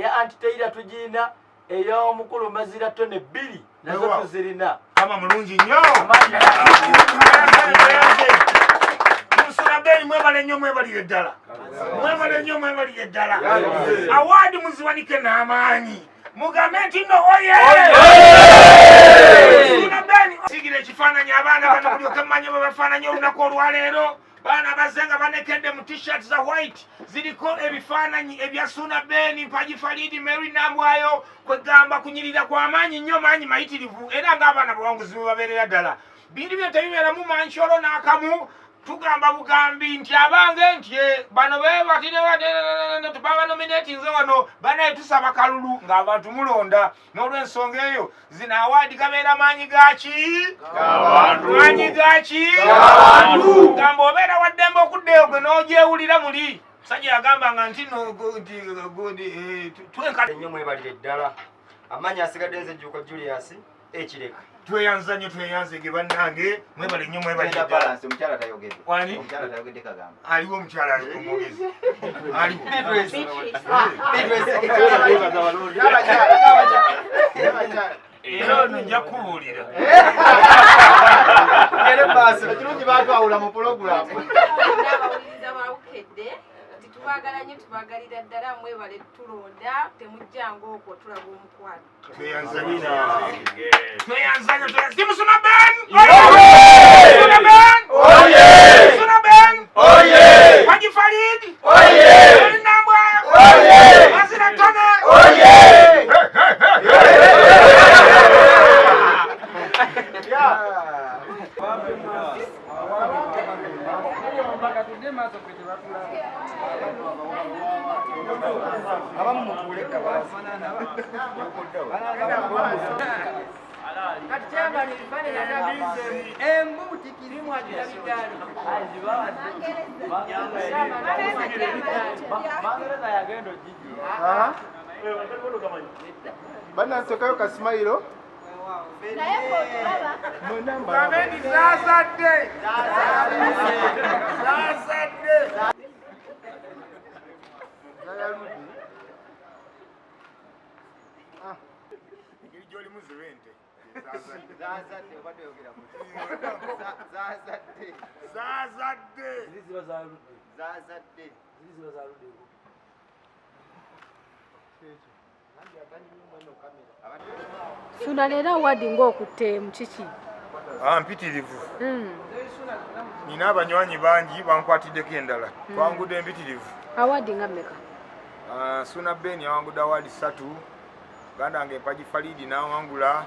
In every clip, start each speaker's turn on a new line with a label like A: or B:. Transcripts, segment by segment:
A: ya antiteira tujina ey'omukulu mazira tone 2 nazo tuzirina
B: kama mulungi nnyo Sssuuna Ben mwebale nnyo mwebalire ddala mwebale nnyo mwebalire ddala awadi muziwanike n'amaanyi mugambe nti nno oye Sssuuna Ben sigira ekifaananyi abaana bano mulyoke mmanye bwe bafaananya olunaku olwaleero baana bazenga banekedde mu t-shirt za white ziriko ebifaananyi ebya Sssuuna Ben mpaji falidi mary nambwayo kwegamba kunyirira kw'amaanyi nnyo maanyi mayitirivu era ng'abaana bawanguzi bwe babeerera ddala bindi bye tebibeeramu mancholo n'akamu tugamba bugambi nti abange nti bano bebatire tubaba nominatinze wano banaye tusaba kalulu ng'abantu mulonda n'olw'ensonga eyo zino awaadi gabeera maanyi gaki maanyi gaki gamba obeera waddembe okuddeyo gwe n'ogyewulira muli musajja yagambanga nti twenka
A: nnyo mwebalire ddala amaanyi asigadde nze Jjuuko Julius ekireka
B: tweyanza nnyo tweyanzege bannange mwebale nnyo mwebalire ddala
C: omukyala tayogedde
B: wani
C: omukyala tayogedde kagamba
B: aliwo omukyala omwogezi aliwo era ono nja kubuulira
C: ekirungi batwawula mu pulogulamu
D: abawuliriza ba Ayogedde nti tubagala nnyo tubagalira ddala mwebale tulonda temujjanga okwo tulaga omukwano
B: tweyanza nnyo timu Sssuuna Ben Sssuuna Ben Sssuuna Ben Haji Farid Mary Nambwayo Mazira Tone
E: Bana sokayo kasimairo
B: Kameni zazadde ngeri gy'olimu zirwente zazadde
D: Sssuuna leero awaadi ng'okutte mu kiki
B: mpitirivu nina abanywanyi bangi bankwatiddeko endala twangudde empitirivu
D: awaadi nga mmeka
B: Sssuuna Ben yawangudde awaadi 3 muganda wange mpaji falidi n'awangula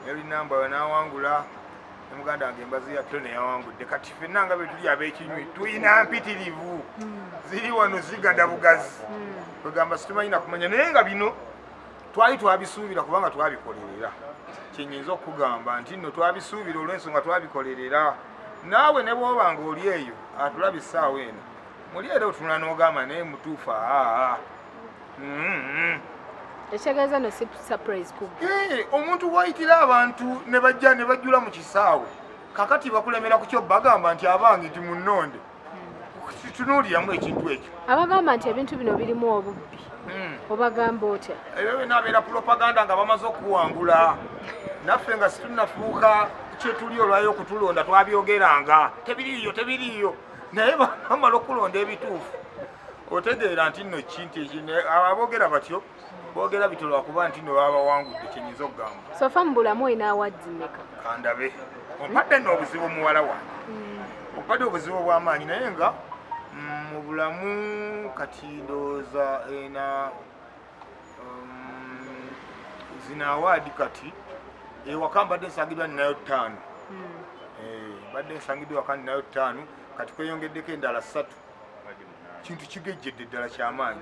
B: Mary Nambwayo n'awangula ne muganda wange Mbazira Tone yawangudde kati ffenna nga bwe tuli ab'ekinywi tuyina mpitirivu ziri wano ziganda bugazi kwegamba situmayina kumanya naye nga bino twali twabisuubira kubanga twabikolerera kyenyinza okugamba nti nno twabisuubira olw'ensonga twabikolerera naawe ne bw'obanga oli eyo atulaba essaawa eno muli era otunula n'ogamba naye mutuufu
D: ekitegeeza no si surprise kubba
B: omuntu wayitira abantu ne bajja ne bajjula mu kisaawe kakati bakulemera ku kyo bagamba nti abange nti munnonde tunuuliramu ekintu ekyo
D: abagamba nti ebintu bino birimu obubbi obagamba otya
B: ebyo binabeera propaganda nga bamaze okuwangula naffe nga situnafuuka kyetuli olwayo okutulonda twabyogeranga tebiriiyo naye bamala okulonda ebituufu otegeera nti nno kintu aboogera batyo boogera bityo lwakuba nti nno babawangudde kyenyinza okugamba
D: sofa mu bulamu olina awaadi mmeka
B: kandabe ompadde nno obuzibu muwala wange ompadde obuzibu obw'amaanyi naye nga mu bulamu kati ndowooza ena zino awaadi kati ewaka mbadde nsangibwa ninayo 5 mbadde nsangiddwa waka ninayo 5 kati kweyongeddeko endala 3 kintu kigejjedde ddala ky'amaanyi